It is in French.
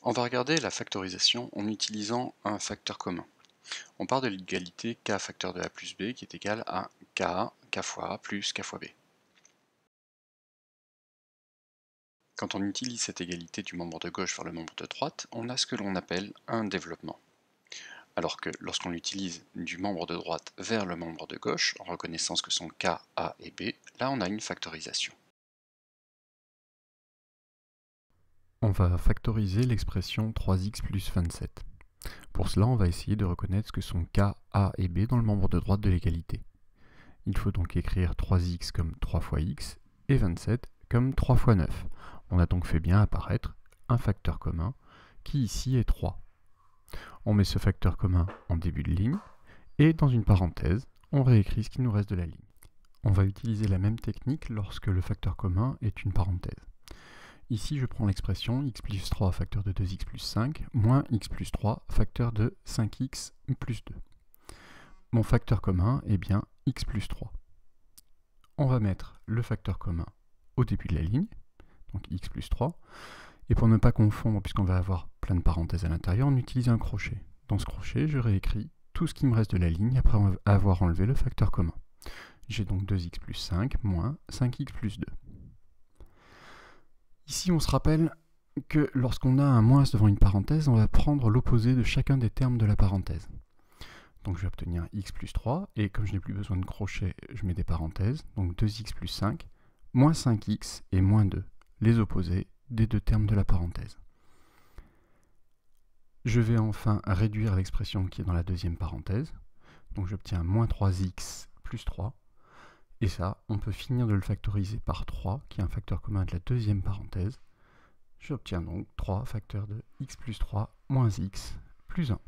On va regarder la factorisation en utilisant un facteur commun. On part de l'égalité k facteur de a plus b qui est égal à k fois a plus k fois b. Quand on utilise cette égalité du membre de gauche vers le membre de droite, on a ce que l'on appelle un développement. Alors que lorsqu'on l'utilise du membre de droite vers le membre de gauche, en reconnaissant ce que sont k, a et b, là on a une factorisation. On va factoriser l'expression 3x plus 27. Pour cela, on va essayer de reconnaître ce que sont k, a et b dans le membre de droite de l'égalité. Il faut donc écrire 3x comme 3 fois x et 27 comme 3 fois 9. On a donc fait bien apparaître un facteur commun qui ici est 3. On met ce facteur commun en début de ligne et dans une parenthèse, on réécrit ce qui nous reste de la ligne. On va utiliser la même technique lorsque le facteur commun est une parenthèse. Ici, je prends l'expression x plus 3 facteur de 2x plus 5 moins x plus 3 facteur de 5x plus 2. Mon facteur commun est bien x plus 3. On va mettre le facteur commun au début de la ligne, donc x plus 3. Et pour ne pas confondre, puisqu'on va avoir plein de parenthèses à l'intérieur, on utilise un crochet. Dans ce crochet, je réécris tout ce qui me reste de la ligne après avoir enlevé le facteur commun. J'ai donc 2x plus 5 moins 5x plus 2. Ici, on se rappelle que lorsqu'on a un moins devant une parenthèse, on va prendre l'opposé de chacun des termes de la parenthèse. Donc je vais obtenir x plus 3, et comme je n'ai plus besoin de crochet, je mets des parenthèses, donc 2x plus 5, moins 5x et moins 2, les opposés des deux termes de la parenthèse. Je vais enfin réduire l'expression qui est dans la deuxième parenthèse, donc j'obtiens moins 3x plus 3, et ça, on peut finir de le factoriser par 3, qui est un facteur commun de la deuxième parenthèse. J'obtiens donc 3 facteurs de x plus 3 moins x plus 1.